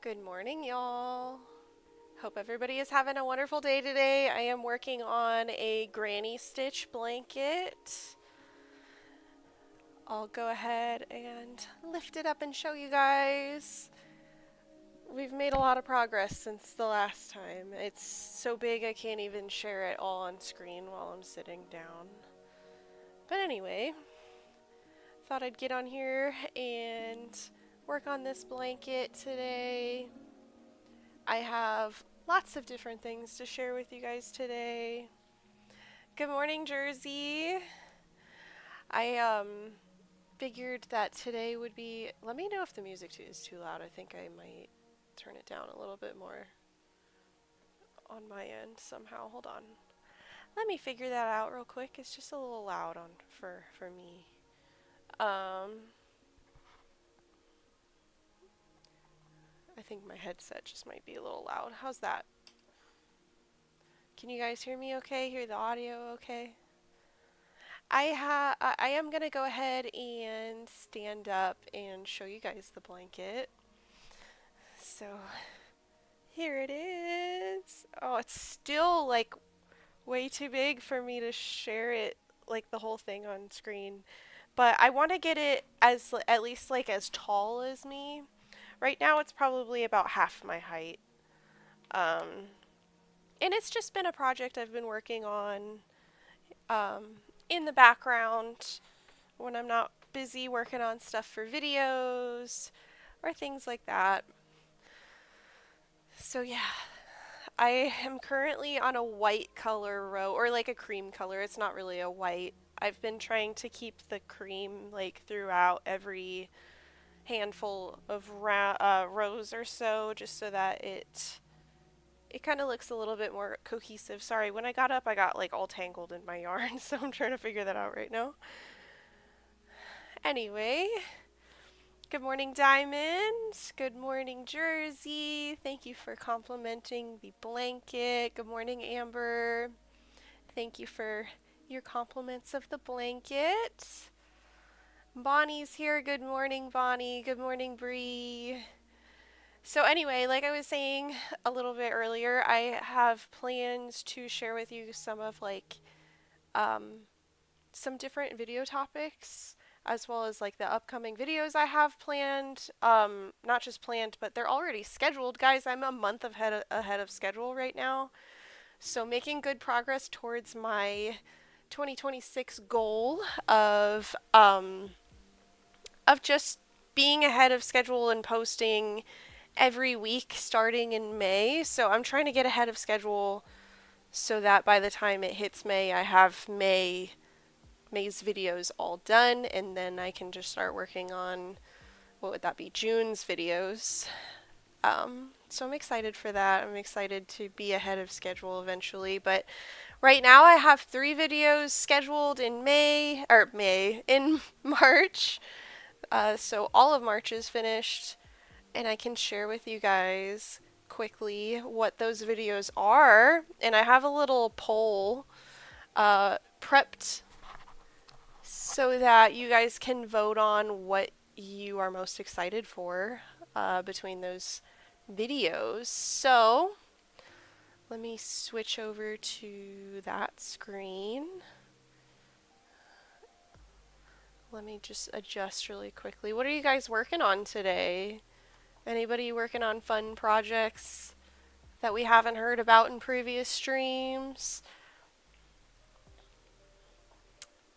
Good morning, y'all. Hope everybody is having a wonderful day today. I am working on a granny stitch blanket. I'll go ahead and lift it up and show you guys. We've made a lot of progress since the last time. It's so big I can't even share it all on screen while I'm sitting down. But anyway, thought I'd get on here and work on this blanket today. I have lots of different things to share with you guys today. Good morning, Jersey. I figured that today would be, let me know if the music is too loud. I think I might turn it down a little bit more on my end somehow. Hold on. Let me figure that out real quick. It's just a little loud for me. I think my headset just might be a little loud. How's that? Can you guys hear me okay? Hear the audio okay? I am gonna go ahead and stand up and show you guys the blanket. So here it is. Oh, it's still like way too big for me to share it like the whole thing on screen. But I want to get it as at least like as tall as me. Right now it's probably about half my height. And it's just been a project I've been working on in the background when I'm not busy working on stuff for videos or things like that. So yeah, I am currently on a white color row, or like a cream color. It's not really a white. I've been trying to keep the cream like throughout every handful of rows or so, just so that it kind of looks a little bit more cohesive. Sorry, when I got up I got like all tangled in my yarn, so I'm trying to figure that out right now. Anyway, good morning, Diamond. Good morning, Jersey. Thank you for complimenting the blanket. Good morning, Amber. Thank you for your compliments of the blanket. Bonnie's here. Good morning, Bonnie. Good morning, Bree. So anyway, like I was saying a little bit earlier, I have plans to share with you some of like some different video topics, as well as like the upcoming videos I have planned. Not just planned, but they're already scheduled. Guys, I'm a month ahead of schedule right now. So making good progress towards my 2026 goal of just being ahead of schedule and posting every week starting in May. So I'm trying to get ahead of schedule so that by the time it hits May, I have May's videos all done, and then I can just start working on, what would that be, June's videos. So I'm excited for that. I'm excited to be ahead of schedule eventually, but right now I have 3 videos scheduled in in March. So all of March is finished, and I can share with you guys quickly what those videos are. And I have a little poll prepped so that you guys can vote on what you are most excited for between those videos. So let me switch over to that screen. Let me just adjust really quickly. What are you guys working on today? Anybody working on fun projects that we haven't heard about in previous streams?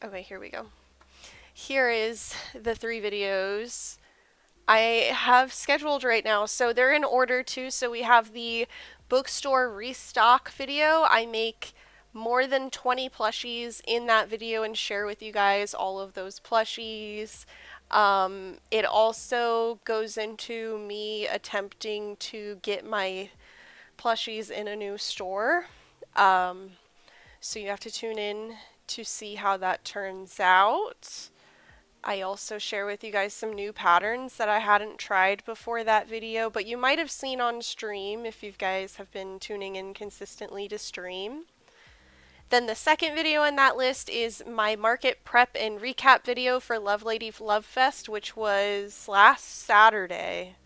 Okay, here we go. Here is the 3 videos I have scheduled right now. So they're in order too. So we have the bookstore restock video. I make more than 20 plushies in that video and share with you guys all of those plushies. It also goes into me attempting to get my plushies in a new store. So you have to tune in to see how that turns out. I also share with you guys some new patterns that I hadn't tried before that video, but you might have seen on stream if you guys have been tuning in consistently to stream. Then the second video in that list is my market prep and recap video for Love Lady Love Fest, which was last Saturday,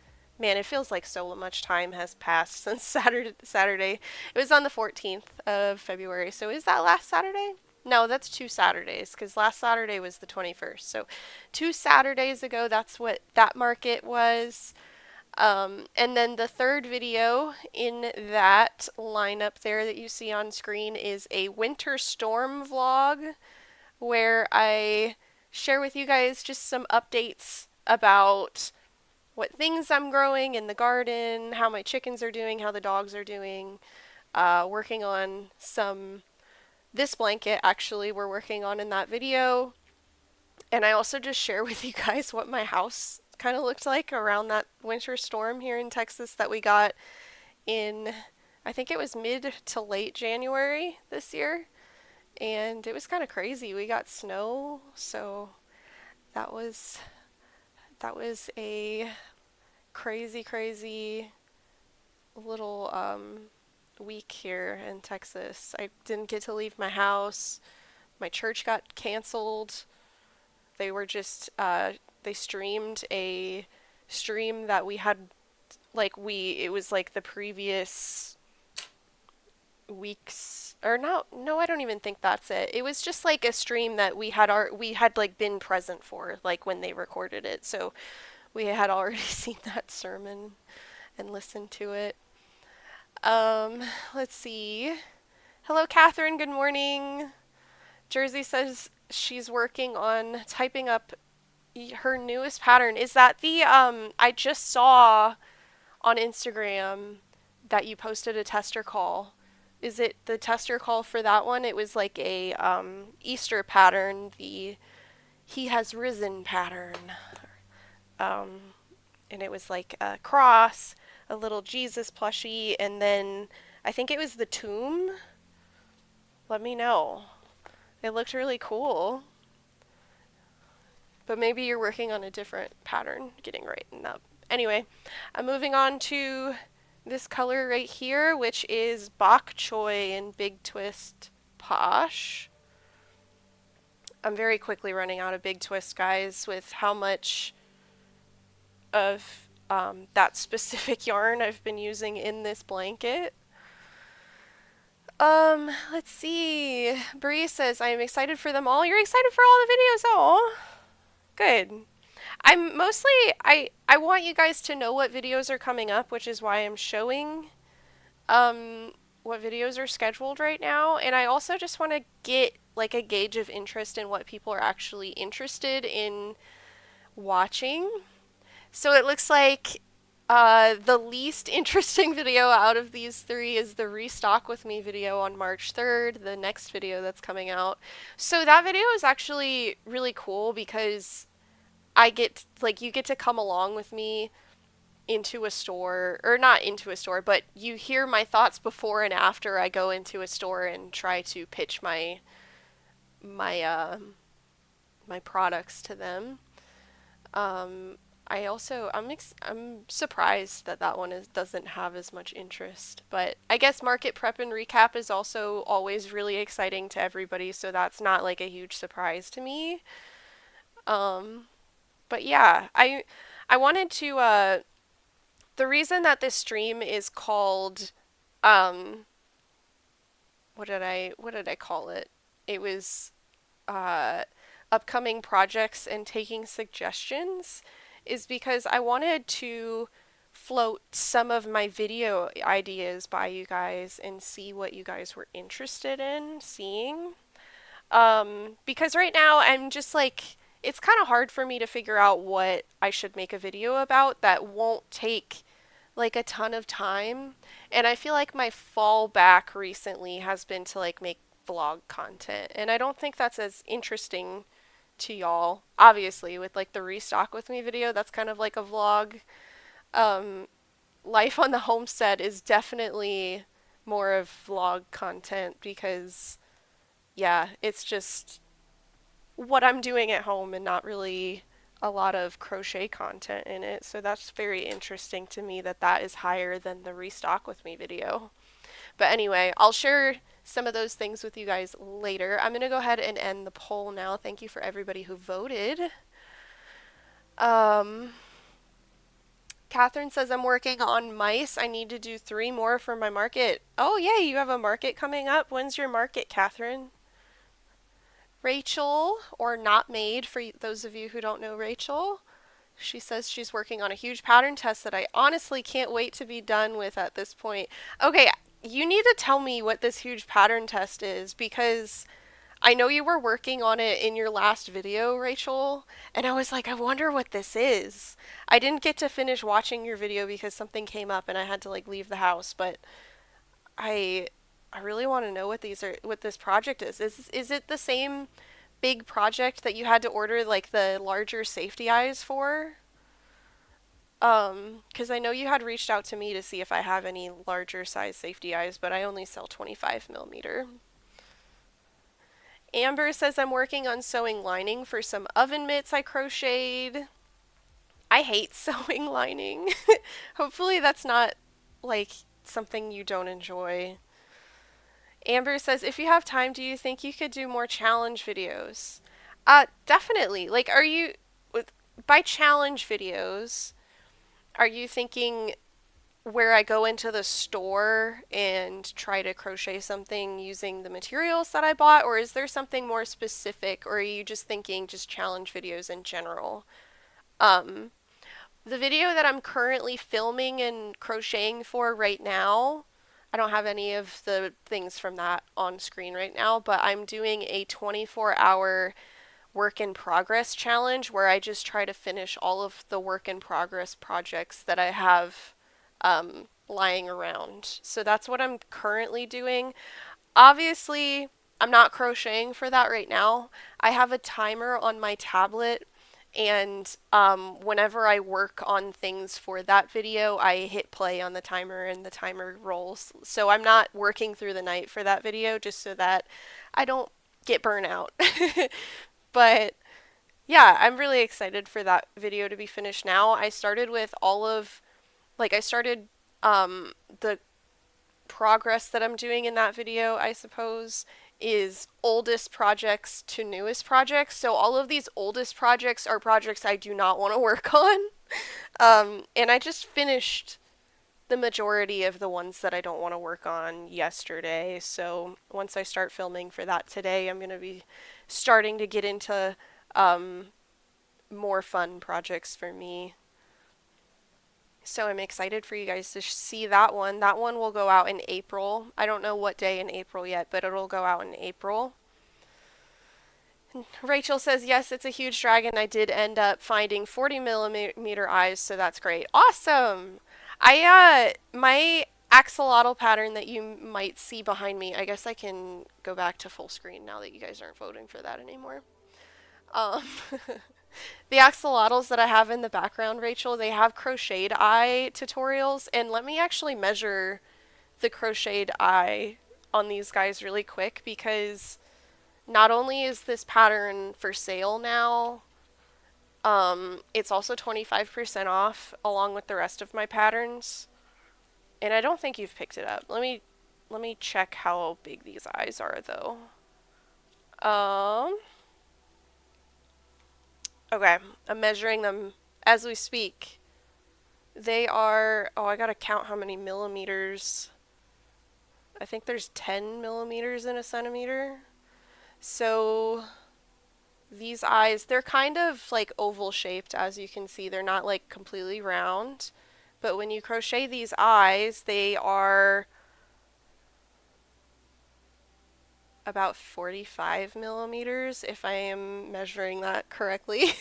Man, it feels like so much time has passed since Saturday. It was on the 14th of February. So is that last Saturday? No, that's 2 Saturdays because last Saturday was the 21st. So 2 Saturdays ago, that's what that market was. And then the third video in that lineup there that you see on screen is a winter storm vlog where I share with you guys just some updates about what things I'm growing in the garden, how my chickens are doing, how the dogs are doing, working on this blanket actually we're working on in that video. And I also just share with you guys what my house kind of looked like around that winter storm here in Texas that we got in, I think it was mid to late January this year. And it was kind of crazy. We got snow, so that was a crazy little week here in Texas. I didn't get to leave my house. My church got canceled. They were just they streamed a stream that we had it was like the previous weeks or no, I don't even think that's it. It was just like a stream that we had like been present for like when they recorded it. So we had already seen that sermon and listened to it. Let's see. Hello, Catherine. Good morning. Jersey says she's working on typing up her newest pattern. Is that the I just saw on Instagram that you posted a tester call. Is it the tester call for that one? It was like a Easter pattern, the He Has Risen pattern. And it was like a cross, a little Jesus plushie, and then I think it was the tomb. Let me know. It looked really cool. But maybe you're working on a different pattern, getting right up. Anyway, I'm moving on to this color right here, which is bok choy in Big Twist Posh. I'm very quickly running out of Big Twist, guys, with how much of that specific yarn I've been using in this blanket. Let's see. Bree says, I am excited for them all. You're excited for all the videos? Oh, good. I'm mostly, I want you guys to know what videos are coming up, which is why I'm showing what videos are scheduled right now. And I also just want to get like a gauge of interest in what people are actually interested in watching. So it looks like the least interesting video out of these three is the Restock With Me video on March 3rd, the next video that's coming out. So that video is actually really cool because you get to come along with me into a store, or not into a store, but you hear my thoughts before and after I go into a store and try to pitch my products to them. I'm surprised that one doesn't have as much interest, but I guess market prep and recap is also always really exciting to everybody, so that's not like a huge surprise to me. But yeah, I wanted to the reason that this stream is called what did I call it? It was upcoming projects and taking suggestions, is because I wanted to float some of my video ideas by you guys and see what you guys were interested in seeing. Because right now I'm just like, it's kind of hard for me to figure out what I should make a video about that won't take like a ton of time. And I feel like my fallback recently has been to like make vlog content. And I don't think that's as interesting to y'all. Obviously, with like the Restock With Me video, that's kind of like a vlog. Life on the homestead is definitely more of vlog content because, yeah, it's just what I'm doing at home and not really a lot of crochet content in it. So that's very interesting to me that is higher than the Restock With Me video. But anyway, I'll share some of those things with you guys later. I'm going to go ahead and end the poll now. Thank you for everybody who voted. Catherine says, I'm working on mice. I need to do 3 more for my market. Oh, yay, you have a market coming up. When's your market, Catherine? Rachel, or Not Made, for those of you who don't know Rachel, she says she's working on a huge pattern test that I honestly can't wait to be done with at this point. Okay, you need to tell me what this huge pattern test is because I know you were working on it in your last video, Rachel, and I was like, I wonder what this is. I didn't get to finish watching your video because something came up and I had to like leave the house, but I I really want to know what this project is. Is it the same big project that you had to order like the larger safety eyes for? 'Cause I know you had reached out to me to see if I have any larger size safety eyes, but I only sell 25 millimeter. Amber says I'm working on sewing lining for some oven mitts I crocheted. I hate sewing lining. Hopefully that's not like something you don't enjoy. Amber says if you have time, do you think you could do more challenge videos? Definitely. Like are you with by challenge videos, are you thinking where I go into the store and try to crochet something using the materials that I bought, or is there something more specific, or are you just thinking just challenge videos in general? Um, the video that I'm currently filming and crocheting for right now, I don't have any of the things from that on screen right now, but I'm doing a 24-hour work in progress challenge where I just try to finish all of the work in progress projects that I have lying around. So that's what I'm currently doing. Obviously, I'm not crocheting for that right now. I have a timer on my tablet, and whenever I work on things for that video, I hit play on the timer and the timer rolls. So I'm not working through the night for that video just so that I don't get burnt out. But yeah, I'm really excited for that video to be finished now. I started with all of, like, I started the progress that I'm doing in that video, I suppose, is oldest projects to newest projects. So all of these oldest projects are projects I do not want to work on. And I just finished the majority of the ones that I don't want to work on yesterday. So once I start filming for that today, I'm going to be starting to get into more fun projects for me. So I'm excited for you guys to see that one. That one will go out in April. I don't know what day in April yet, but it'll go out in April. Rachel says, yes, it's a huge dragon. I did end up finding 40 millimeter eyes, so that's great. Awesome! My axolotl pattern that you might see behind me, I guess I can go back to full screen now that you guys aren't voting for that anymore. Um, the axolotls that I have in the background, Rachel, they have crocheted eye tutorials, and let me actually measure the crocheted eye on these guys really quick because not only is this pattern for sale now, it's also 25% off along with the rest of my patterns. And I don't think you've picked it up. Let me check how big these eyes are though. Okay, I'm measuring them as we speak. They are, oh, I gotta count how many millimeters. I think there's 10 millimeters in a centimeter. So these eyes, they're kind of like oval shaped, as you can see. They're not like completely round. But when you crochet these eyes, they are about 45 millimeters, if I am measuring that correctly.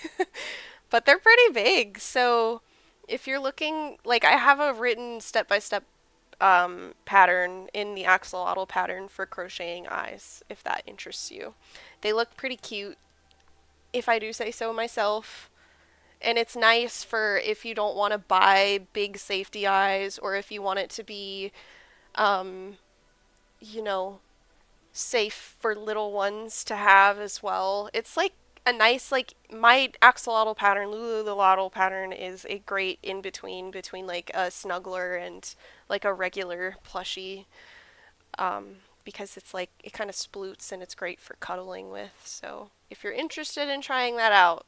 But they're pretty big. So if you're looking, like I have a written step-by-step pattern in the axolotl pattern for crocheting eyes, if that interests you. They look pretty cute, if I do say so myself. And it's nice for if you don't want to buy big safety eyes or if you want it to be, you know, safe for little ones to have as well. It's like a nice, like, my axolotl pattern, Lululotl pattern is a great in between like a snuggler and like a regular plushie, because it's like it kind of sploots and it's great for cuddling with. So if you're interested in trying that out,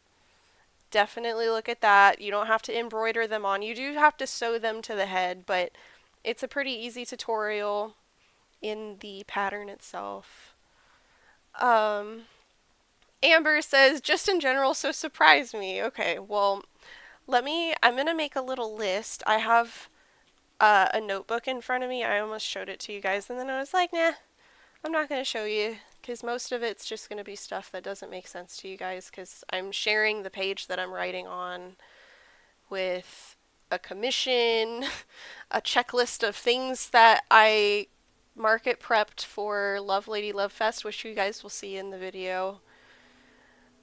definitely look at that. You don't have to embroider them on. You do have to sew them to the head, but it's a pretty easy tutorial in the pattern itself. Um, Amber says, just in general, so surprise me. Okay, well, I'm going to make a little list. I have a notebook in front of me. I almost showed it to you guys, and then I was like, nah, I'm not going to show you, because most of it's just going to be stuff that doesn't make sense to you guys, because I'm sharing the page that I'm writing on with a commission, a checklist of things that I market prepped for Love Lady Love Fest, which you guys will see in the video.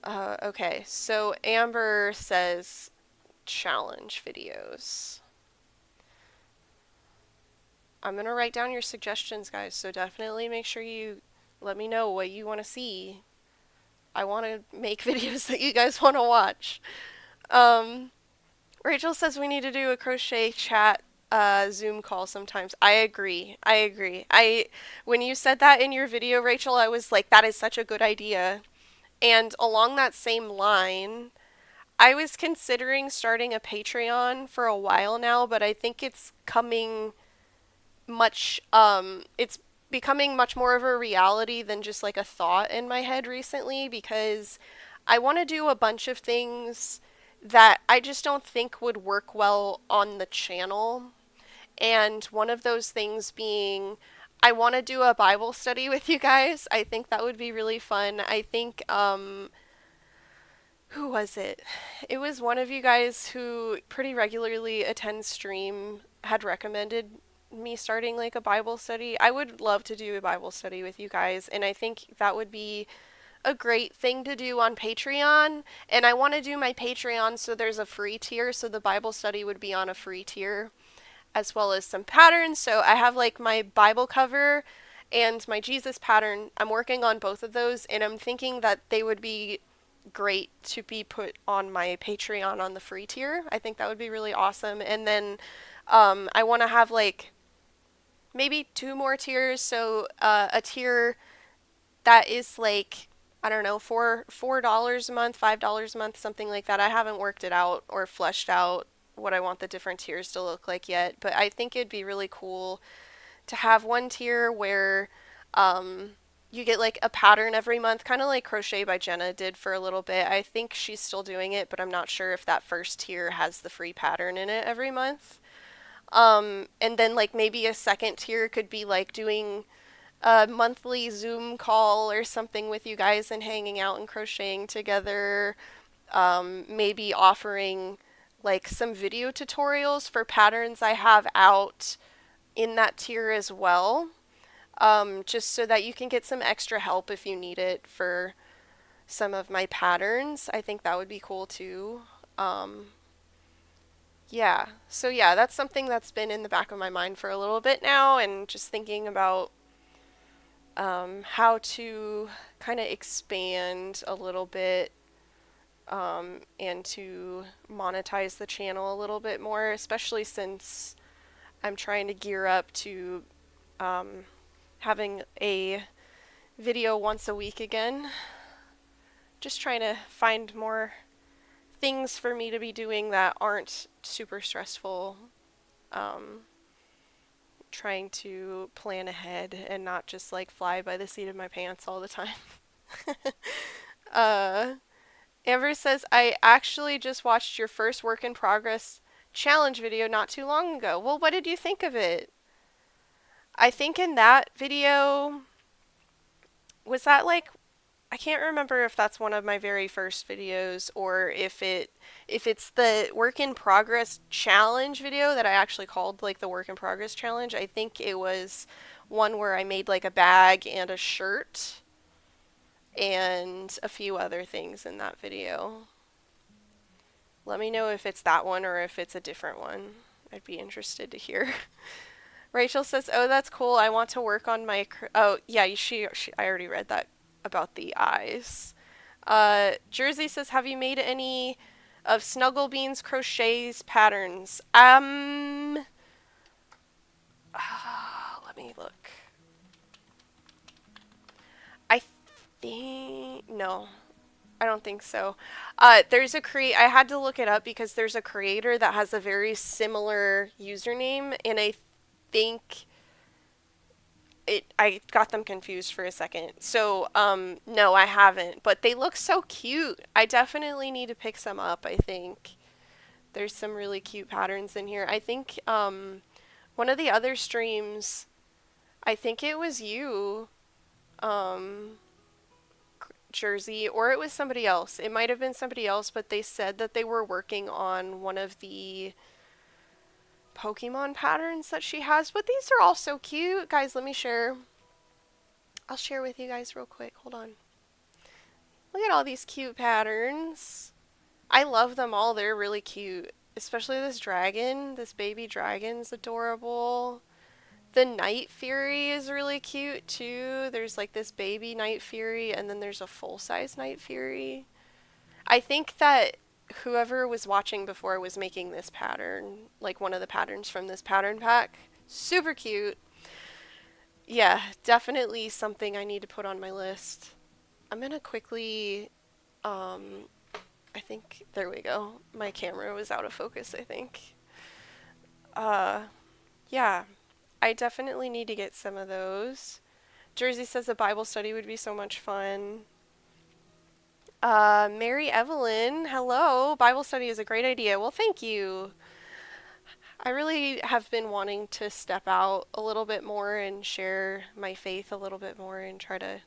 Okay, so Amber says challenge videos. I'm going to write down your suggestions, guys, so definitely make sure you let me know what you want to see. I want to make videos that you guys want to watch. Rachel says we need to do a crochet chat Zoom call sometimes. I agree. When you said that in your video, Rachel, I was like, that is such a good idea. And along that same line, I was considering starting a Patreon for a while now, but I think it's it's becoming much more of a reality than just like a thought in my head recently, because I want to do a bunch of things that I just don't think would work well on the channel. And one of those things being, I want to do a Bible study with you guys. I think that would be really fun. I think, who was it? It was one of you guys who pretty regularly attends stream had recommended me starting like a Bible study. I would love to do a Bible study with you guys, and I think that would be a great thing to do on Patreon. And I want to do my Patreon so there's a free tier, so the Bible study would be on a free tier, as well as some patterns. So I have like my Bible cover and my Jesus pattern. I'm working on both of those, and I'm thinking that they would be great to be put on my Patreon on the free tier. I think that would be really awesome. And then I want to have like maybe 2 more tiers. So a tier that is like, I don't know, $4 a month, $5 a month, something like that. I haven't worked it out or fleshed out what I want the different tiers to look like yet, but I think it'd be really cool to have one tier where you get like a pattern every month, kind of like Crochet by Jenna did for a little bit. I think she's still doing it, but I'm not sure if that first tier has the free pattern in it every month. And then like maybe a second tier could be like doing a monthly Zoom call or something with you guys and hanging out and crocheting together. Maybe offering like some video tutorials for patterns I have out in that tier as well. Just so that you can get some extra help if you need it for some of my patterns. I think that would be cool too. Yeah, so yeah, that's something that's been in the back of my mind for a little bit now, and just thinking about how to kind of expand a little bit and to monetize the channel a little bit more, especially since I'm trying to gear up to having a video once a week again. Just trying to find more things for me to be doing that aren't super stressful. Trying to plan ahead and not just like fly by the seat of my pants all the time. Amber says, I actually just watched your first work in progress challenge video not too long ago. Well, what did you think of it? I think in that video, was that like, I can't remember if that's one of my very first videos or if it's the work in progress challenge video that I actually called like the work in progress challenge. I think it was one where I made like a bag and a shirt and a few other things in that video. Let me know if it's that one or if it's a different one. I'd be interested to hear. Rachel says, "Oh, that's cool. I want to work on my." Oh, yeah, I already read that about the eyes. Jersey says, "Have you made any of Snuggle Bean's crochet's patterns?" Let me look. I think no. I don't think so. There's a I had to look it up because there's a creator that has a very similar username, and I think I got them confused for a second. So, no, I haven't, but they look so cute. I definitely need to pick some up, I think. There's some really cute patterns in here. I think, one of the other streams, I think it was you, um, Jersey, or it was somebody else. It might have been somebody else, but they said that they were working on one of the Pokemon patterns that she has. But these are all so cute. Guys, let me share. I'll share with you guys real quick. Hold on. Look at all these cute patterns. I love them all. They're really cute. Especially this dragon. This baby dragon's adorable. The Night Fury is really cute too. There's like this baby Night Fury, and then there's a full-size Night Fury. I think that whoever was watching before was making this pattern, like one of the patterns from this pattern pack. Super cute. Yeah, definitely something I need to put on my list. I'm gonna quickly, I think, there we go. My camera was out of focus, I think. Uh, yeah, I definitely need to get some of those. Jersey says a Bible study would be so much fun. Mary Evelyn, hello. Bible study is a great idea. Well, thank you. I really have been wanting to step out a little bit more and share my faith a little bit more and try to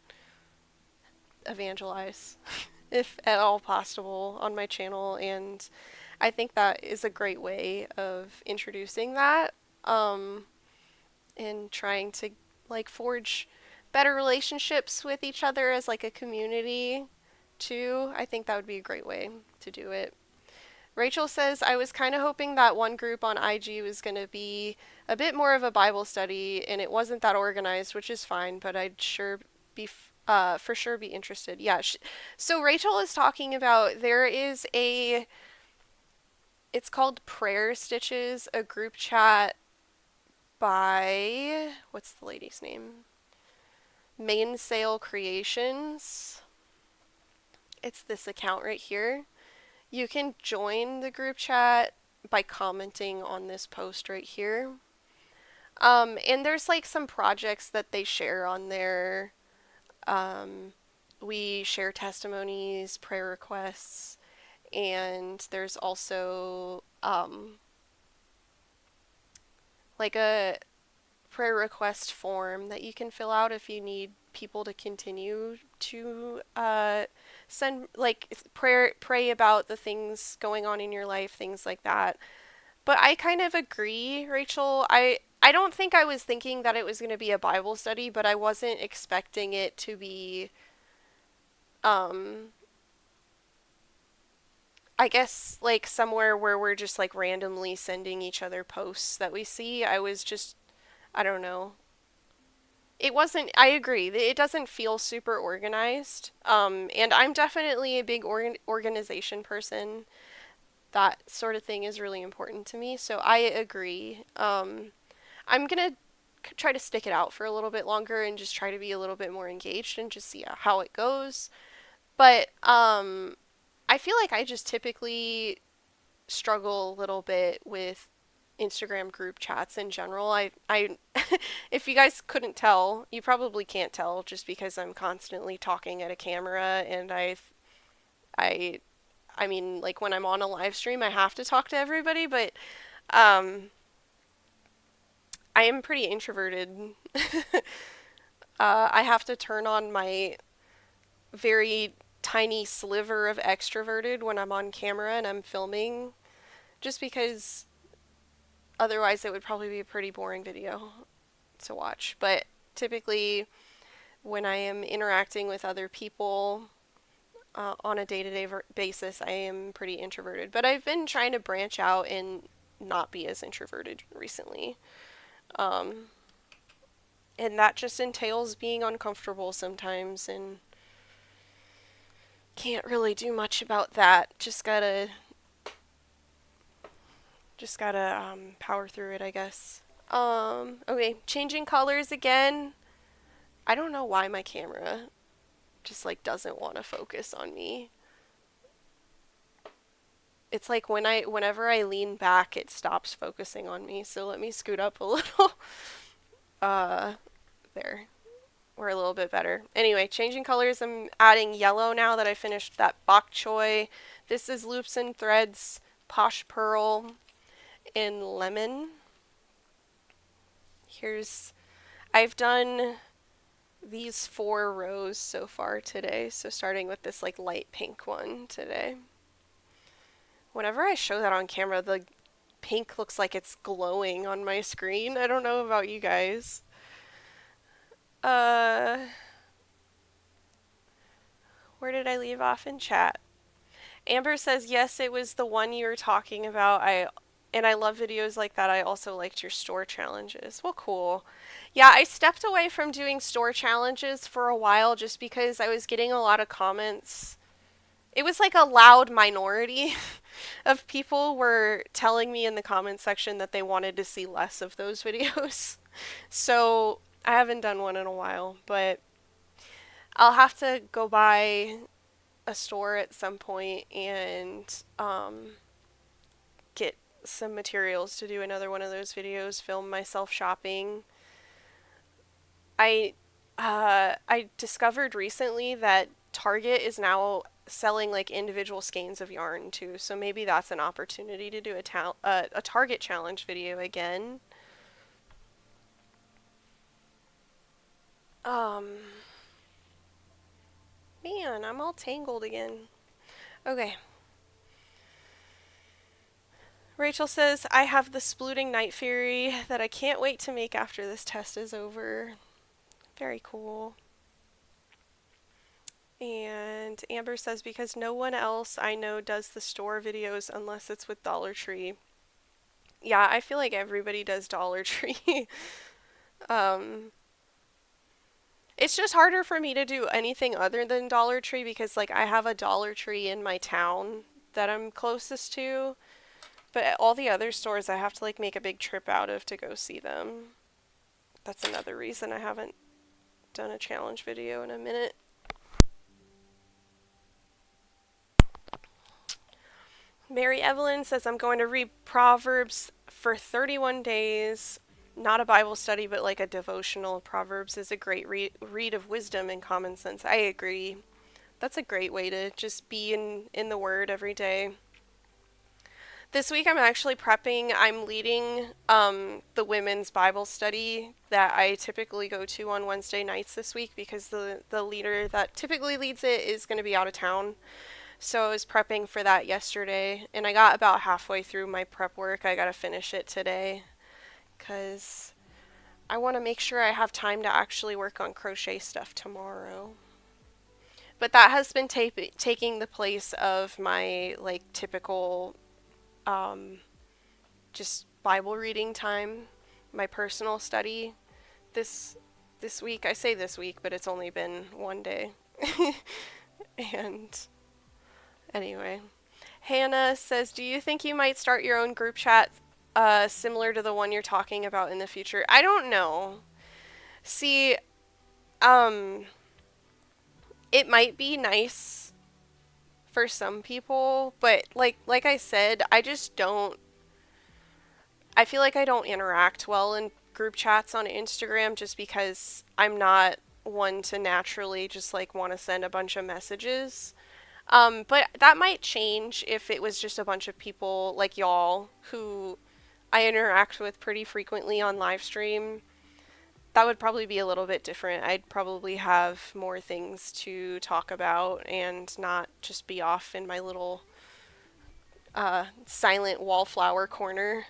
evangelize, if at all possible, on my channel. And I think that is a great way of introducing that, and trying to like forge better relationships with each other as like a community too. I think that would be a great way to do it. Rachel says, I was kind of hoping that one group on IG was going to be a bit more of a Bible study, and it wasn't that organized, which is fine, but I'd sure be, for sure be interested. Yeah. So Rachel is talking about, there is it's called Prayer Stitches, a group chat by, what's the lady's name? Mainsail Creations. It's this account right here. You can join the group chat by commenting on this post right here. And there's like some projects that they share on there. We share testimonies, prayer requests, and there's also like a prayer request form that you can fill out if you need people to continue to send like pray about the things going on in your life, things like that. But I kind of agree, Rachel. I don't think I was thinking that it was going to be a Bible study, but I wasn't expecting it to be um I guess like somewhere where we're just like randomly sending each other posts that we see. I was just, I don't know. It wasn't, I agree, it doesn't feel super organized. And I'm definitely a big organization person. That sort of thing is really important to me, so I agree. I'm gonna try to stick it out for a little bit longer and just try to be a little bit more engaged and just see how it goes. But I feel like I just typically struggle a little bit with Instagram group chats in general. I if you guys couldn't tell, you probably can't tell just because I'm constantly talking at a camera, and I I mean, like when I'm on a live stream, I have to talk to everybody, but um I am pretty introverted. I have to turn on my very tiny sliver of extroverted when I'm on camera and I'm filming, just because otherwise it would probably be a pretty boring video to watch. But typically, when I am interacting with other people on a day-to-day basis, I am pretty introverted. But I've been trying to branch out and not be as introverted recently. Um, and that just entails being uncomfortable sometimes, and can't really do much about that. Just gotta power through it, I guess. Okay, changing colors again. I don't know why my camera just like doesn't want to focus on me. it's like whenever I lean back, it stops focusing on me. So let me scoot up a little. Uh, there. We're a little bit better. Anyway, changing colors. I'm adding yellow now that I finished that bok choy. This is Loops and Threads, Posh Pearl, in lemon. I've done these 4 rows so far today. So starting with this like light pink one today. Whenever I show that on camera, the pink looks like it's glowing on my screen. I don't know about you guys. Where did I leave off in chat? Amber says, yes, it was the one you were talking about. I love videos like that. I also liked your store challenges. Well, cool. Yeah, I stepped away from doing store challenges for a while just because I was getting a lot of comments. It was like a loud minority of people were telling me in the comment section that they wanted to see less of those videos. So I haven't done one in a while, but I'll have to go by a store at some point and get some materials to do another one of those videos, film myself shopping. I discovered recently that Target is now selling like individual skeins of yarn too, so maybe that's an opportunity to do a Target challenge video again. Man, I'm all tangled again. Okay. Rachel says, I have the splooting Night Fury that I can't wait to make after this test is over. Very cool. And Amber says, because no one else I know does the store videos unless it's with Dollar Tree. Yeah, I feel like everybody does Dollar Tree. It's just harder for me to do anything other than Dollar Tree because like I have a Dollar Tree in my town that I'm closest to. But all the other stores I have to like make a big trip out of to go see them. That's another reason I haven't done a challenge video in a minute. Mary Evelyn says, I'm going to read Proverbs for 31 days. Not a Bible study, but like a devotional. Proverbs is a great read of wisdom and common sense. I agree. That's a great way to just be in the Word every day. This week I'm actually prepping. I'm leading the women's Bible study that I typically go to on Wednesday nights this week because the leader that typically leads it is going to be out of town. So I was prepping for that yesterday, and I got about halfway through my prep work. I got to finish it today because I want to make sure I have time to actually work on crochet stuff tomorrow. But that has been taking the place of my like typical just Bible reading time, my personal study this week. I say this week, but it's only been one day. And anyway, Hannah says, do you think you might start your own group chat similar to the one you're talking about in the future? I don't know. See, it might be nice for some people, but like I said, I feel like I don't interact well in group chats on Instagram just because I'm not one to naturally just like want to send a bunch of messages. But that might change if it was just a bunch of people like y'all who I interact with pretty frequently on live stream. That would probably be a little bit different. I'd probably have more things to talk about and not just be off in my little silent wallflower corner.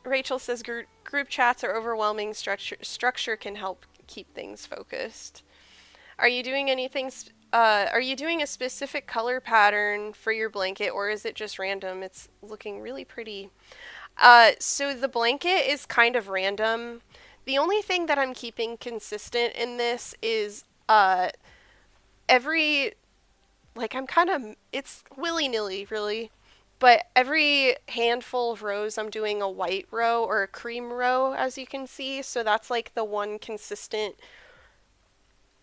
Rachel says group chats are overwhelming. Structure can help keep things focused. Are you doing anything? Are you doing a specific color pattern for your blanket, or is it just random? It's looking really pretty. So the blanket is kind of random. The only thing that I'm keeping consistent in this is it's willy-nilly really, but every handful of rows I'm doing a white row or a cream row, as you can see. So that's like the one consistent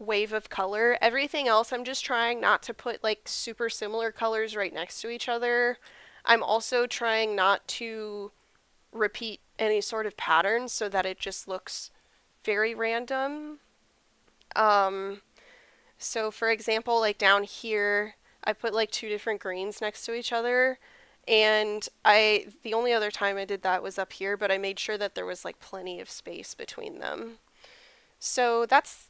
wave of color. Everything else, I'm just trying not to put like super similar colors right next to each other. I'm also trying not to repeat any sort of pattern so that it just looks very random. Um, so for example, like down here, I put like two different greens next to each other. And the only other time I did that was up here, but I made sure that there was like plenty of space between them. So that's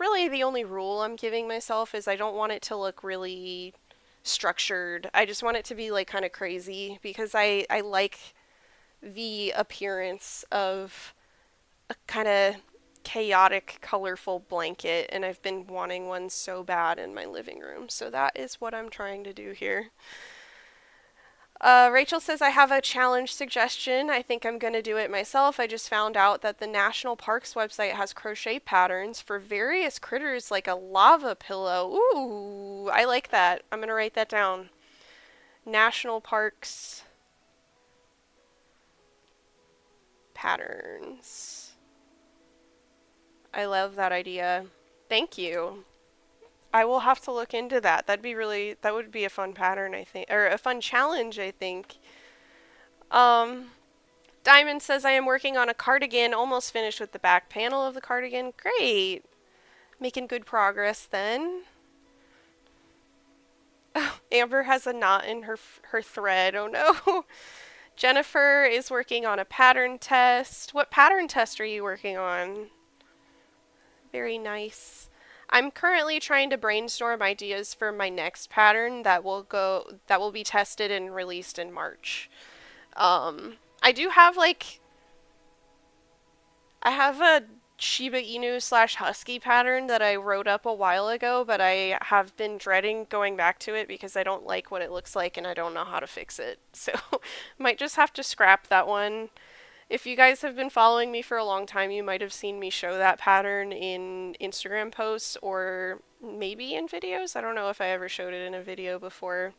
really the only rule I'm giving myself is I don't want it to look really structured. I just want it to be like kind of crazy because I like the appearance of a kind of chaotic, colorful blanket, and I've been wanting one so bad in my living room. So that is what I'm trying to do here. Rachel says, I have a challenge suggestion. I think I'm going to do it myself. I just found out that the National Parks website has crochet patterns for various critters like a lava pillow. Ooh, I like that. I'm going to write that down. National Parks patterns. I love that idea. Thank you. I will have to look into that. That would be a fun pattern, I think, or a fun challenge, I think. Diamond says I am working on a cardigan, almost finished with the back panel of the cardigan. Great. Making good progress then. Oh, Amber has a knot in her thread. Oh no. Jennifer is working on a pattern test. What pattern test are you working on? Very nice. I'm currently trying to brainstorm ideas for my next pattern that will be tested and released in March. I do have I have a Shiba Inu / Husky pattern that I wrote up a while ago, but I have been dreading going back to it because I don't like what it looks like and I don't know how to fix it. So might just have to scrap that one. If you guys have been following me for a long time, you might have seen me show that pattern in Instagram posts or maybe in videos. I don't know if I ever showed it in a video before.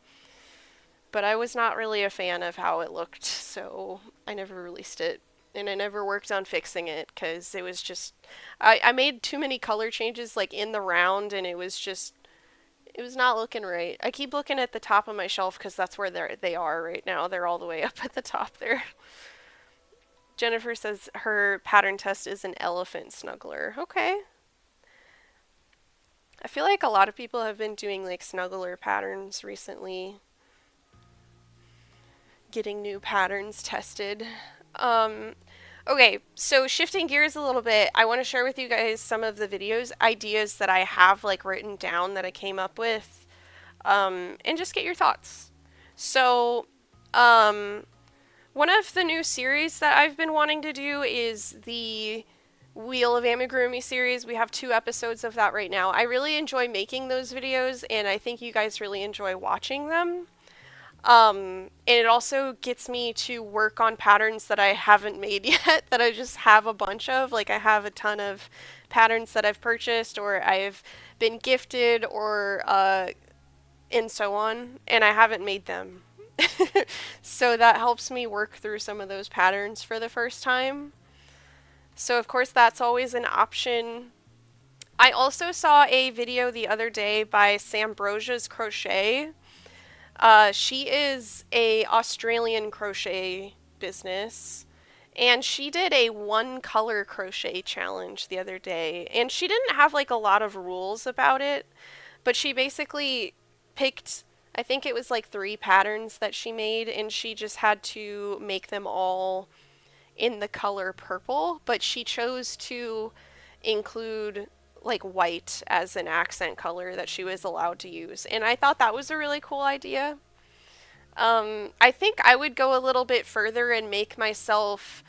But I was not really a fan of how it looked, so I never released it. And I never worked on fixing it because it was just... I made too many color changes like in the round and it was not looking right. I keep looking at the top of my shelf because that's where they are right now. They're all the way up at the top there. Jennifer says her pattern test is an elephant snuggler. Okay. I feel like a lot of people have been doing like snuggler patterns recently. Getting new patterns tested. Okay, so shifting gears a little bit, I want to share with you guys some of the ideas that I have like written down that I came up with, and just get your thoughts. So, one of the new series that I've been wanting to do is the Wheel of Amigurumi series. We have 2 episodes of that right now. I really enjoy making those videos, and I think you guys really enjoy watching them. And it also gets me to work on patterns that I haven't made yet, that I just have a bunch of. Like, I have a ton of patterns that I've purchased, or I've been gifted, or, and so on, and I haven't made them. So that helps me work through some of those patterns for the first time. So of course that's always an option. I also saw a video the other day by Sambrosia's Crochet. She is a Australian crochet business, and she did a 1-color crochet challenge the other day, and she didn't have like a lot of rules about it, but she basically picked, I think it was like 3 patterns that she made, and she just had to make them all in the color purple, but she chose to include like white as an accent color that she was allowed to use, and I thought that was a really cool idea. I think I would go a little bit further and make myself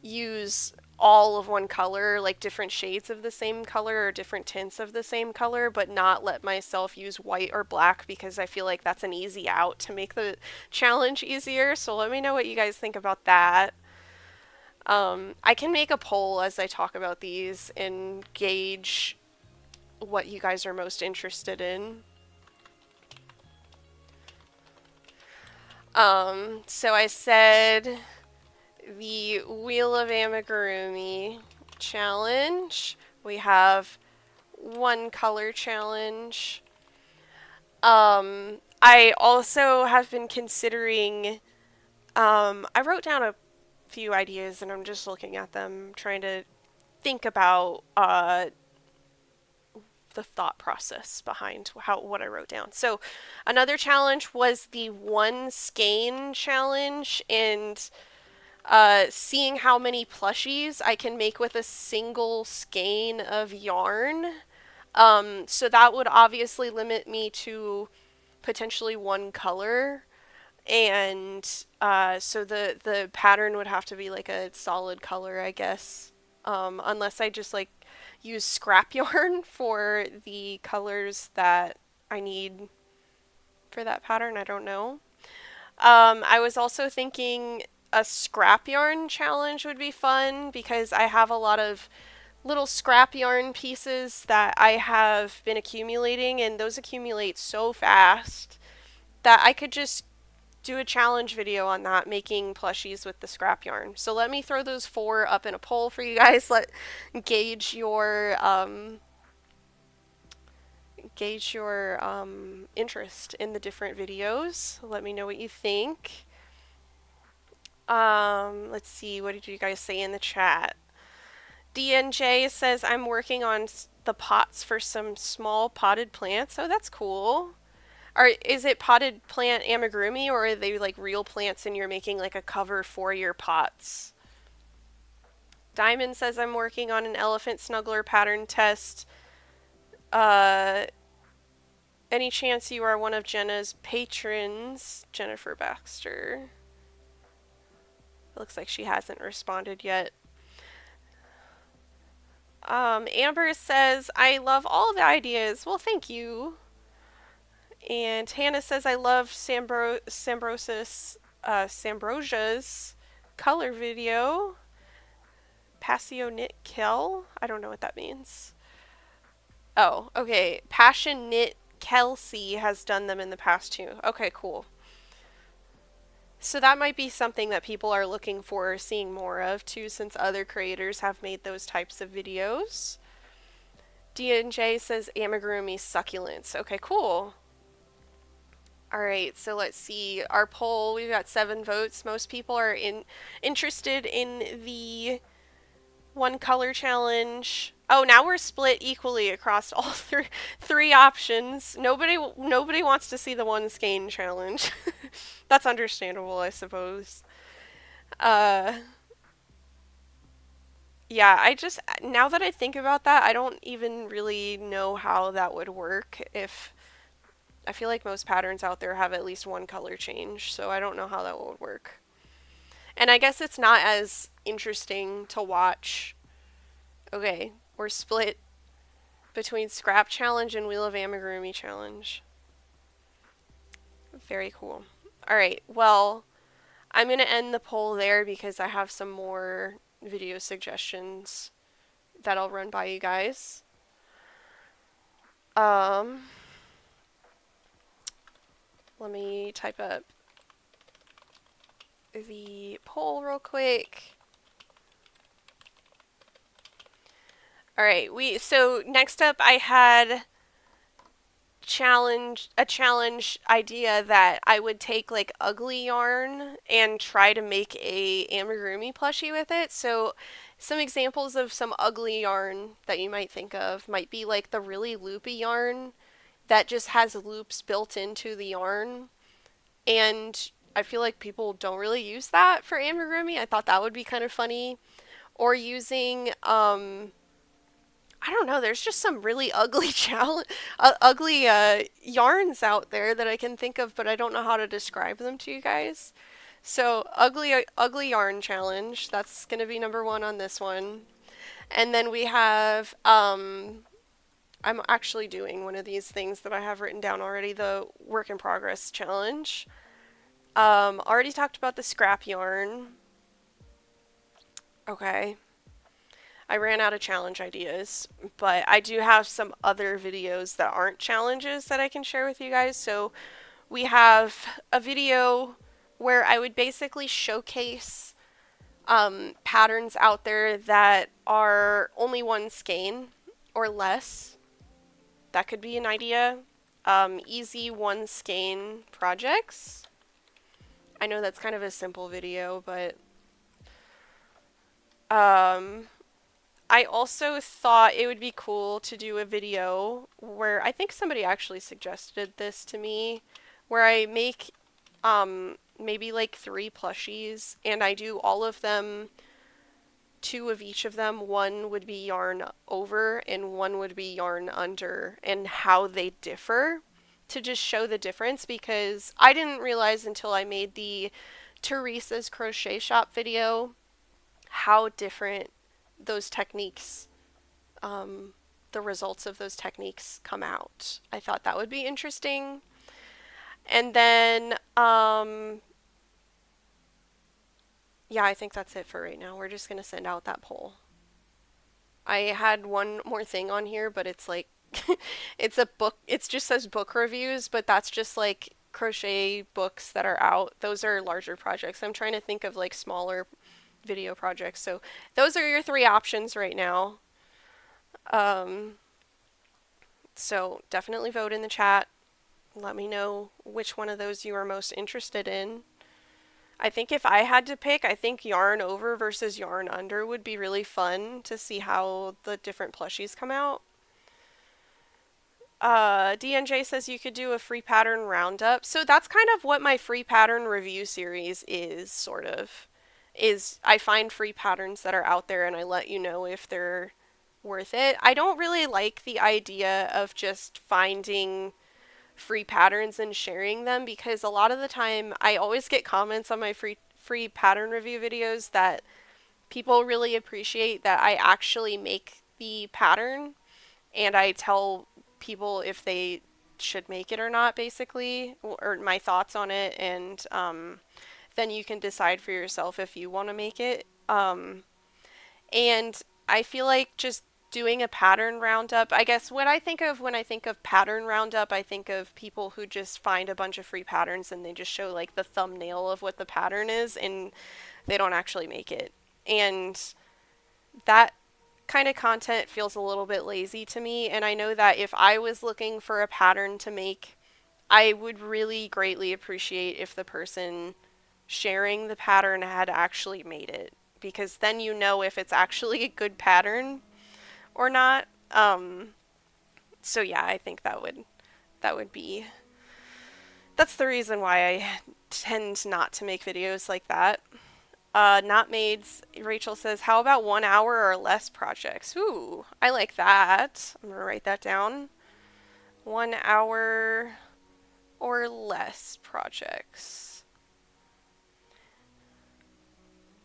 use all of one color, like different shades of the same color or different tints of the same color, but not let myself use white or black because I feel like that's an easy out to make the challenge easier. So let me know what you guys think about that. I can make a poll as I talk about these and gauge what you guys are most interested in. So I said the Wheel of Amigurumi challenge. We have one color challenge. I also have been considering, I wrote down a few ideas and I'm just looking at them, trying to think about the thought process behind what I wrote down. So another challenge was the one skein challenge, and seeing how many plushies I can make with a single skein of yarn. So that would obviously limit me to potentially one color. And so the pattern would have to be like a solid color, I guess. Unless I just like use scrap yarn for the colors that I need for that pattern. I don't know. I was also thinking a scrap yarn challenge would be fun because I have a lot of little scrap yarn pieces that I have been accumulating, and those accumulate so fast that I could just do a challenge video on that, making plushies with the scrap yarn. So let me throw those 4 up in a poll for you guys. Let gauge your interest in the different videos. Let me know what you think. Let's see, what did you guys say in the chat? DNJ says, I'm working on the pots for some small potted plants. Oh, that's cool. Is it potted plant amigurumi, or are they like real plants and you're making like a cover for your pots? Diamond says, I'm working on an elephant snuggler pattern test. Any chance you are one of Jenna's patrons? Jennifer Baxter. It looks like she hasn't responded yet. Amber says, I love all the ideas. Well, thank you. And Hannah says, I love Sambrosia's color video. Passio Knit Kel? I don't know what that means. Oh, okay. Passion Knit Kelsey has done them in the past too. Okay, cool. So that might be something that people are looking for, seeing more of too, since other creators have made those types of videos. D&J says amigurumi succulents. Okay, cool. Alright, so let's see. Our poll, we've got 7 votes. Most people are interested in the one color challenge. Oh, now we're split equally across all three options. Nobody wants to see the one skein challenge. That's understandable, I suppose. Yeah, now that I think about that, I don't even really know how that would work. I feel like most patterns out there have at least one color change, so I don't know how that would work. And I guess it's not as interesting to watch. Okay, we're split between Scrap Challenge and Wheel of Amigurumi Challenge. Very cool. Alright, well, I'm going to end the poll there because I have some more video suggestions that I'll run by you guys. Let me type up the poll real quick. Alright, so next up I had a challenge idea that I would take like ugly yarn and try to make a amigurumi plushie with it. So some examples of some ugly yarn that you might think of might be like the really loopy yarn that just has loops built into the yarn, and I feel like people don't really use that for amigurumi. I thought that would be kind of funny. Or using I don't know, there's just some really ugly yarns out there that I can think of, but I don't know how to describe them to you guys. So, ugly yarn challenge, that's going to be number 1 on this one. And then we have, I'm actually doing one of these things that I have written down already, the work in progress challenge. Already talked about the scrap yarn. Okay. I ran out of challenge ideas, but I do have some other videos that aren't challenges that I can share with you guys. So we have a video where I would basically showcase patterns out there that are only one skein or less, that could be an idea. Easy one skein projects. I know that's kind of a simple video, but I also thought it would be cool to do a video where I think somebody actually suggested this to me, where I make maybe like 3 plushies and I do all of them, 2 of each of them. One would be yarn over and one would be yarn under, and how they differ, to just show the difference, because I didn't realize until I made the Teresa's Crochet Shop video how different those techniques, the results of those techniques come out. I thought that would be interesting. And then, yeah, I think that's it for right now. We're just going to send out that poll. I had one more thing on here, but it's like, it's a book, it just says book reviews, but that's just like crochet books that are out. Those are larger projects. I'm trying to think of like smaller video projects. So those are your 3 options right now. So definitely vote in the chat. Let me know which one of those you are most interested in. I think if I had to pick, I think yarn over versus yarn under would be really fun to see how the different plushies come out. DNJ says you could do a free pattern roundup. So that's kind of what my free pattern review series is, sort of. Is I find free patterns that are out there and I let you know if they're worth it. I don't really like the idea of just finding free patterns and sharing them, because a lot of the time I always get comments on my free pattern review videos that people really appreciate that I actually make the pattern and I tell people if they should make it or not, basically, or my thoughts on it, and then you can decide for yourself if you want to make it. And I feel like just doing a pattern roundup, I guess what I think of when I think of pattern roundup, I think of people who just find a bunch of free patterns and they just show like the thumbnail of what the pattern is and they don't actually make it. And that kind of content feels a little bit lazy to me, and I know that if I was looking for a pattern to make, I would really greatly appreciate if the person sharing the pattern had actually made it, because then you know if it's actually a good pattern or not. So yeah, I think that would be, that's the reason why I tend not to make videos like that. Not Maids, Rachel says, how about 1 hour or less projects? Ooh, I like that. I'm gonna write that down. 1 hour or less projects.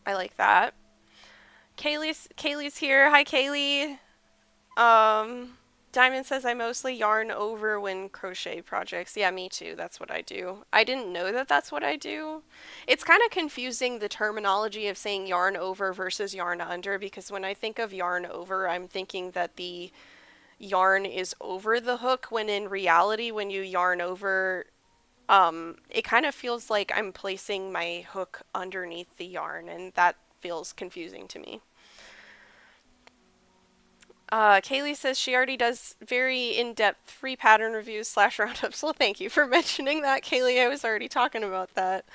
I like that. Kaylee's here. Hi, Kaylee. Diamond says, I mostly yarn over when crochet projects. Yeah, me too. That's what I do. I didn't know that that's what I do. It's kind of confusing, the terminology of saying yarn over versus yarn under, because when I think of yarn over, I'm thinking that the yarn is over the hook, when in reality, when you yarn over, it kind of feels like I'm placing my hook underneath the yarn, and that feels confusing to me. Kaylee says she already does very in-depth free pattern reviews / roundups. Well, thank you for mentioning that, Kaylee. I was already talking about that.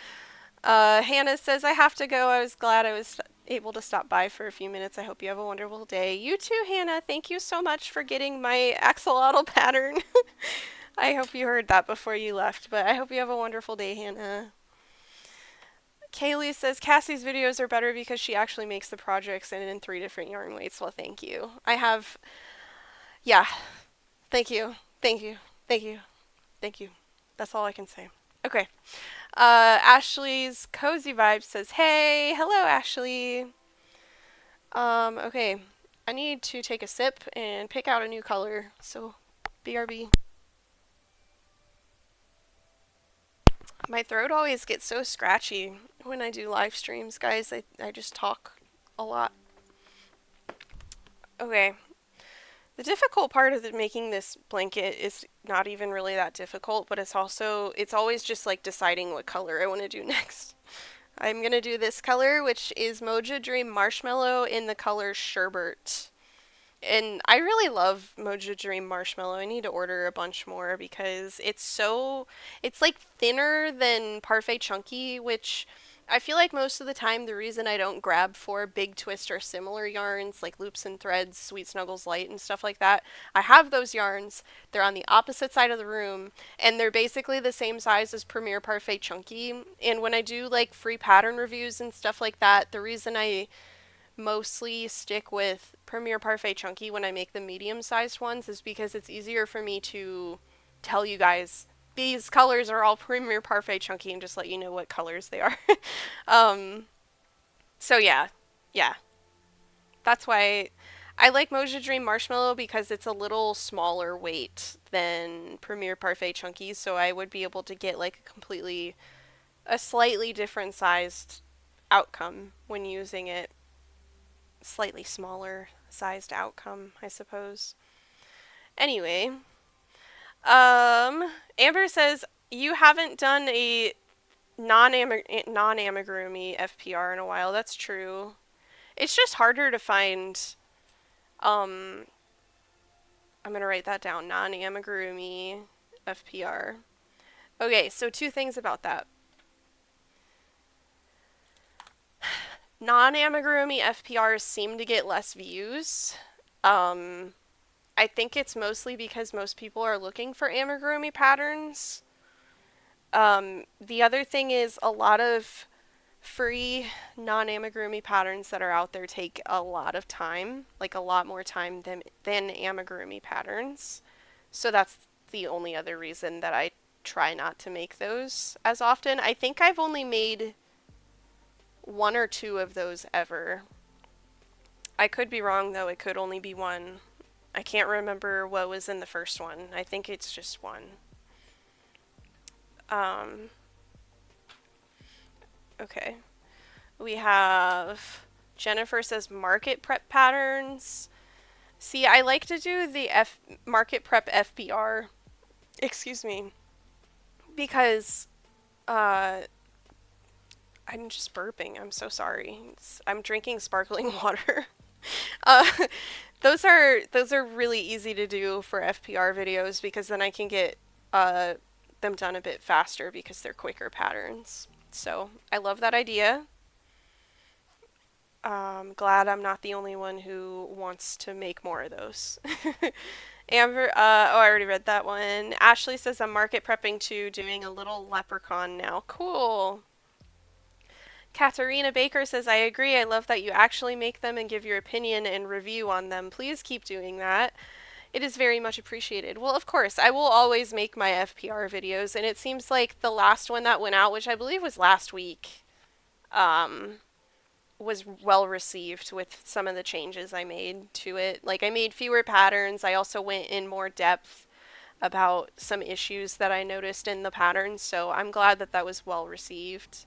Hannah says, I have to go. I was glad I was able to stop by for a few minutes. I hope you have a wonderful day. You too, Hannah. Thank you so much for getting my axolotl pattern. I hope you heard that before you left, but I hope you have a wonderful day, Hannah. Kaylee says, Cassie's videos are better because she actually makes the projects and in 3 different yarn weights. Well, thank you. Yeah. Thank you. Thank you. Thank you. Thank you. That's all I can say. Okay. Ashley's Cozy Vibes says, hey. Hello, Ashley. Okay. I need to take a sip and pick out a new color. So, BRB. My throat always gets so scratchy when I do live streams, guys. I just talk a lot. Okay. The difficult part of making this blanket is not even really that difficult, but it's always just like deciding what color I want to do next. I'm going to do this color, which is Moja Dream Marshmallow in the color Sherbet. And I really love Mojo Dream Marshmallow. I need to order a bunch more because it's like thinner than Parfait Chunky, which I feel like most of the time the reason I don't grab for Big Twist or similar yarns like Loops and Threads, Sweet Snuggles Light, and stuff like that. I have those yarns. They're on the opposite side of the room, and they're basically the same size as Premier Parfait Chunky. And when I do like free pattern reviews and stuff like that, the reason I mostly stick with Premier Parfait Chunky when I make the medium-sized ones is because it's easier for me to tell you guys these colors are all Premier Parfait Chunky and just let you know what colors they are. um, so yeah, yeah, that's why I like Mojo Dream Marshmallow because it's a little smaller weight than Premier Parfait Chunky, so I would be able to get like a slightly different sized outcome when using it. Slightly smaller sized outcome, I suppose. Anyway, Amber says you haven't done a non-amigurumi FPR in a while. That's true. It's just harder to find. Um, I'm gonna write that down. Non-amigurumi FPR. Okay, so two things about that. Non-amigurumi FPRs seem to get less views. I think it's mostly because most people are looking for amigurumi patterns. The other thing is a lot of free non-amigurumi patterns that are out there take a lot of time, like a lot more time than amigurumi patterns. So that's the only other reason that I try not to make those as often. I think I've only made one or two of those ever. I could be wrong though, it could only be one. I can't remember what was in the first one. I think it's just one. Okay. We have Jennifer says market prep patterns. See, I like to do the market prep FBR. Excuse me. Because I'm just burping. I'm so sorry. I'm drinking sparkling water. uh, those are really easy to do for FPR videos because then I can get them done a bit faster because they're quicker patterns. So I love that idea. Glad I'm not the only one who wants to make more of those. Amber, oh, I already read that one. Ashley says I'm market prepping too, doing a little leprechaun now. Cool. Katarina Baker says, I agree. I love that you actually make them and give your opinion and review on them. Please keep doing that. It is very much appreciated. Well, of course, I will always make my FPR videos, and it seems like the last one that went out, which I believe was last week, was well received with some of the changes I made to it. Like, I made fewer patterns. I also went in more depth about some issues that I noticed in the patterns, so I'm glad that that was well received.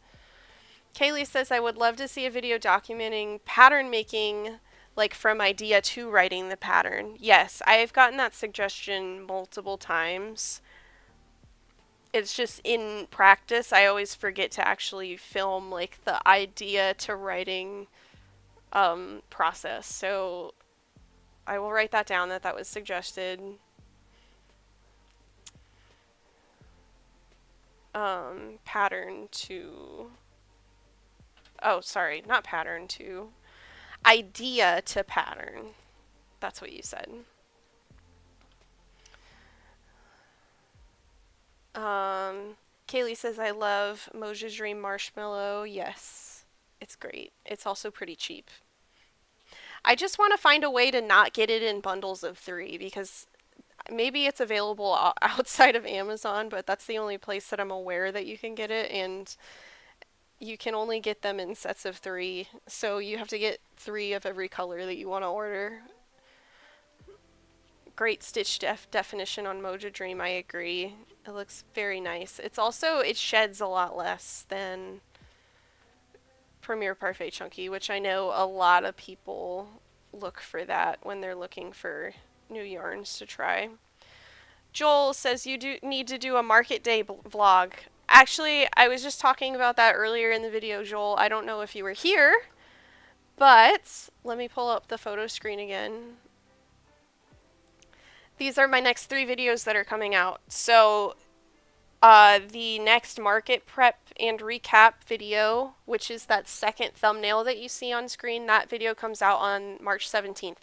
Kaylee says, I would love to see a video documenting pattern making, like from idea to writing the pattern. Yes, I have gotten that suggestion multiple times. It's just in practice, I always forget to actually film like the idea to writing process. So I will write that down that was suggested. Pattern to... Oh, sorry, not pattern to... Idea to pattern. That's what you said. Kaylee says, I love Mojo Dream Marshmallow. Yes, it's great. It's also pretty cheap. I just want to find a way to not get it in bundles of 3 because maybe it's available outside of Amazon, but that's the only place that I'm aware that you can get it, and you can only get them in sets of 3, so you have to get 3 of every color that you want to order. Great stitch definition on Mojo Dream, I agree. It looks very nice. It's also, it sheds a lot less than Premier Parfait Chunky, which I know a lot of people look for that when they're looking for new yarns to try. Joel says you do need to do a market day vlog. Actually, I was just talking about that earlier in the video, Joel. I don't know if you were here, but let me pull up the photo screen again. These are my next 3 videos that are coming out. So the next market prep and recap video, which is that second thumbnail that you see on screen, that video comes out on March 17th.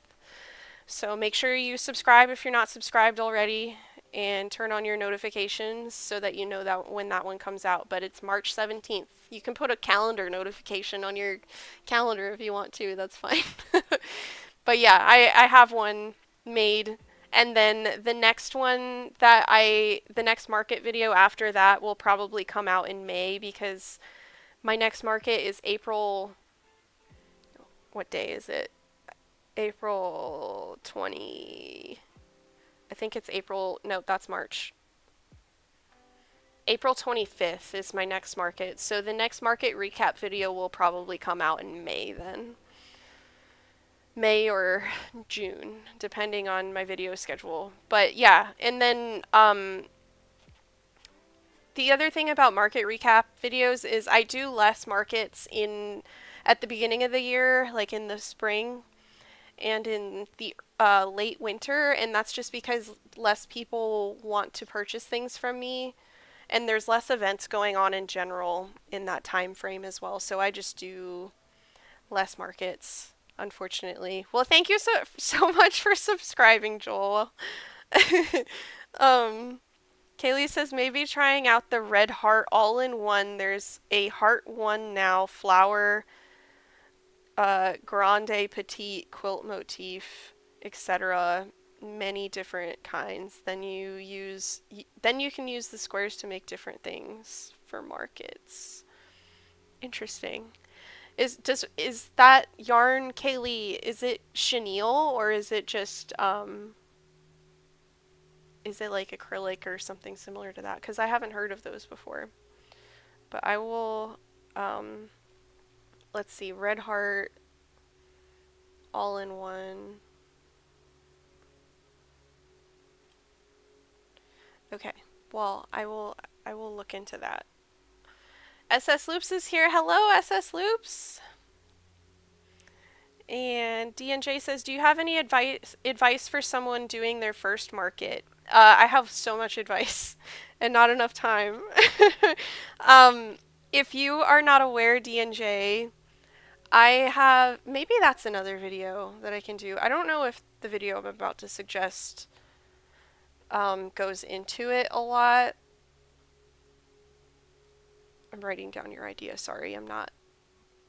So make sure you subscribe if you're not subscribed already, and turn on your notifications so that you know that when that one comes out. But it's March 17th. You can put a calendar notification on your calendar if you want to, that's fine. But yeah, I have one made. And then the next one the next market video after that will probably come out in May, because my next market is April, what day is it? April 20, I think it's April, no, that's March. April 25th is my next market. So the next market recap video will probably come out in May then. May or June, depending on my video schedule. But yeah, and then the other thing about market recap videos is I do less markets at the beginning of the year, like in the spring and in the late winter, and that's just because less people want to purchase things from me, and there's less events going on in general in that time frame as well. So I just do less markets, unfortunately. Well, thank you so much for subscribing, Joel. um, Kaylee says maybe trying out the red heart all-in-one. There's a heart one now, flower, grande, petite, quilt motif, etc. Many different kinds. Then you can use the squares to make different things for markets. Interesting. Is that yarn, Kaylee, is it chenille, or is it just is it like acrylic or something similar to that? Because I haven't heard of those before. But I will let's see, red heart all in one. Okay. Well, I will look into that. SS Loops is here. Hello, SS Loops. And DNJ says, do you have any advice for someone doing their first market? I have so much advice and not enough time. If you are not aware, DNJ, I have, maybe that's another video that I can do. I don't know if the video I'm about to suggest goes into it a lot. I'm writing down your idea. Sorry, I'm not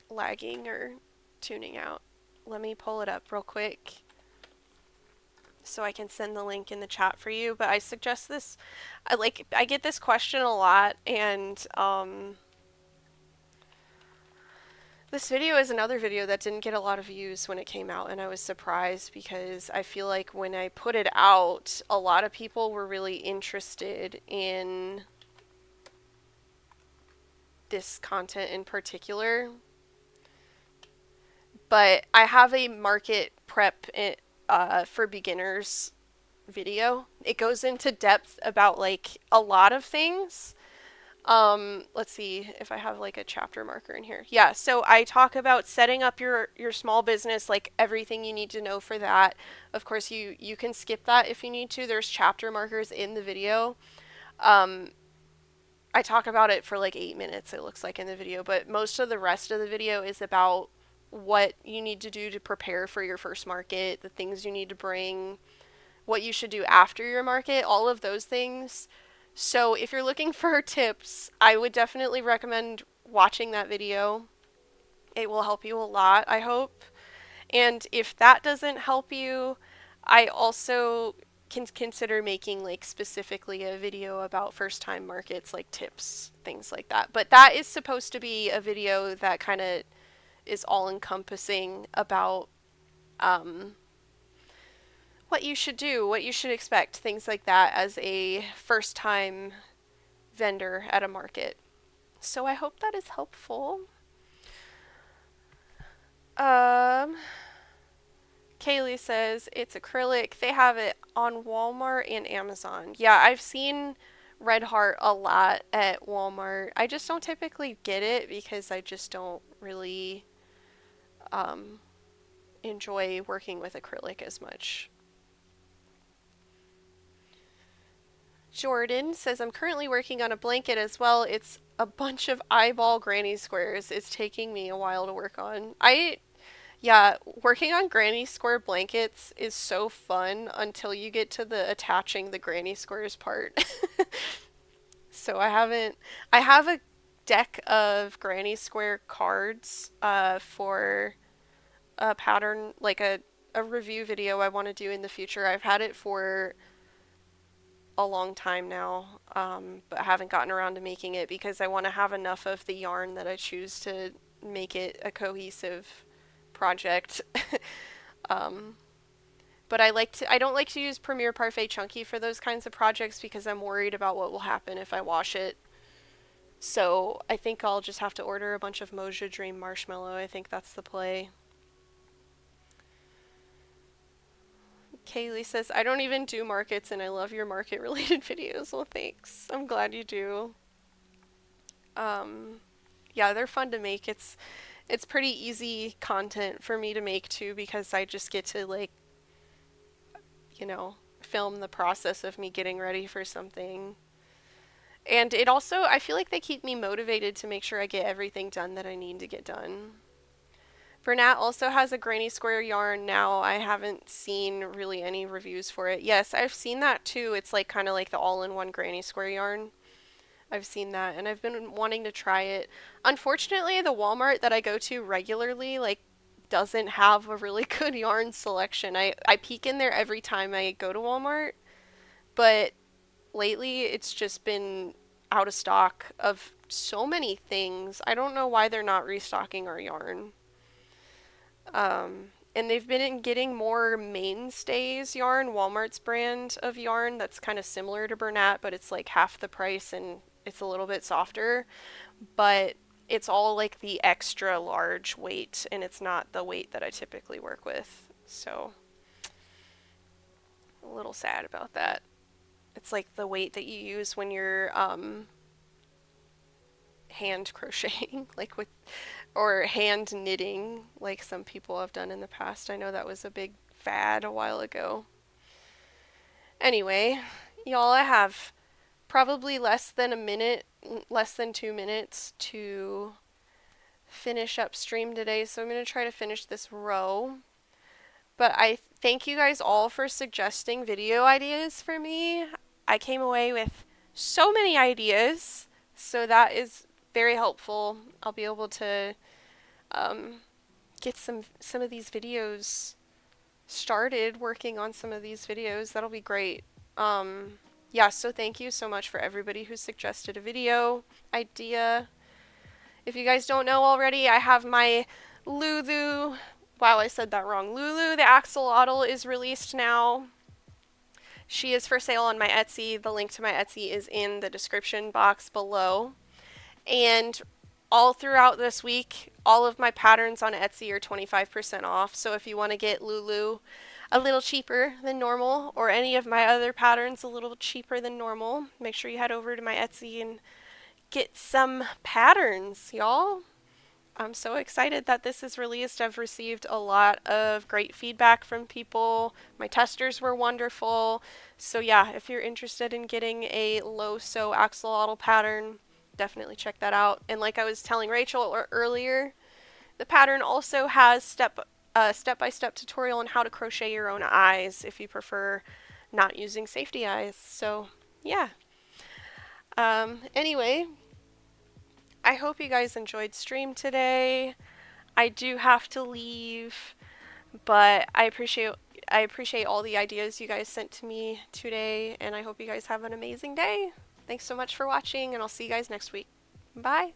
lagging or tuning out. Let me pull it up real quick so I can send the link in the chat for you. But I suggest this. I get this question a lot, and this video is another video that didn't get a lot of views when it came out, and I was surprised because I feel like when I put it out, a lot of people were really interested in this content in particular. But I have a market prep for beginners video. It goes into depth about like a lot of things. Let's see if I have like a chapter marker in here. Yeah, so I talk about setting up your small business, like everything you need to know for that. Of course, you can skip that if you need to. There's chapter markers in the video. I talk about it for like 8 minutes, it looks like, in the video, but most of the rest of the video is about what you need to do to prepare for your first market, the things you need to bring, what you should do after your market, all of those things. So if you're looking for tips, I would definitely recommend watching that video. It will help you a lot, I hope. And if that doesn't help you, I also can consider making like specifically a video about first time markets, like tips, things like that. But that is supposed to be a video that kind of is all encompassing about what you should do, what you should expect, things like that as a first time vendor at a market. So I hope that is helpful. Kaylee says it's acrylic. They have it on Walmart and Amazon. Yeah, I've seen Red Heart a lot at Walmart. I just don't typically get it because I just don't really enjoy working with acrylic as much. Jordan says, I'm currently working on a blanket as well. It's a bunch of eyeball granny squares. It's taking me a while to work on. Yeah, working on granny square blankets is so fun until you get to the attaching the granny squares part. So I have a deck of granny square cards for a pattern, like a review video I want to do in the future. I've had it for a long time now, but I haven't gotten around to making it because I want to have enough of the yarn that I choose to make it a cohesive project. um, but I don't like to use Premier Parfait Chunky for those kinds of projects because I'm worried about what will happen if I wash it. So I think I'll just have to order a bunch of Moja Dream Marshmallow. I think that's the play. Kaylee says, I don't even do markets and I love your market related videos. Well, thanks. I'm glad you do. Yeah, they're fun to make. It's pretty easy content for me to make too because I just get to like, film the process of me getting ready for something. And it also, I feel like they keep me motivated to make sure I get everything done that I need to get done. Bernat also has a granny square yarn now. I haven't seen really any reviews for it. Yes, I've seen that too. It's like kind of like the all-in-one granny square yarn. I've seen that and I've been wanting to try it. Unfortunately, the Walmart that I go to regularly like doesn't have a really good yarn selection. I peek in there every time I go to Walmart, but lately it's just been out of stock of so many things. I don't know why they're not restocking our yarn. And they've been getting more Mainstays yarn, Walmart's brand of yarn that's kind of similar to Bernat, but it's like half the price and it's a little bit softer. But it's all like the extra large weight, and it's not the weight that I typically work with. So, a little sad about that. It's like the weight that you use when you're hand crocheting, like with or hand knitting, like some people have done in the past. I know that was a big fad a while ago. Anyway, y'all, I have probably less than 2 minutes to finish up stream today, so I'm going to try to finish this row. But I thank you guys all for suggesting video ideas for me. I came away with so many ideas, so that is very helpful. I'll be able to get some of these videos started, working on some of these videos. That'll be great. Yeah, so thank you so much for everybody who suggested a video idea. If you guys don't know already, I have my Lulu. Wow, I said that wrong. Lulu, the axolotl, is released now. She is for sale on my Etsy. The link to my Etsy is in the description box below. And all throughout this week, all of my patterns on Etsy are 25% off. So if you want to get Lulu a little cheaper than normal, or any of my other patterns a little cheaper than normal, make sure you head over to my Etsy and get some patterns, y'all. I'm so excited that this is released. I've received a lot of great feedback from people. My testers were wonderful. So yeah, if you're interested in getting a low sew axolotl pattern, definitely check that out. And like I was telling Rachel earlier, the pattern also has step-by-step tutorial on how to crochet your own eyes if you prefer not using safety eyes. So yeah. Anyway, I hope you guys enjoyed stream today. I do have to leave, but I appreciate all the ideas you guys sent to me today, and I hope you guys have an amazing day. Thanks so much for watching, and I'll see you guys next week. Bye!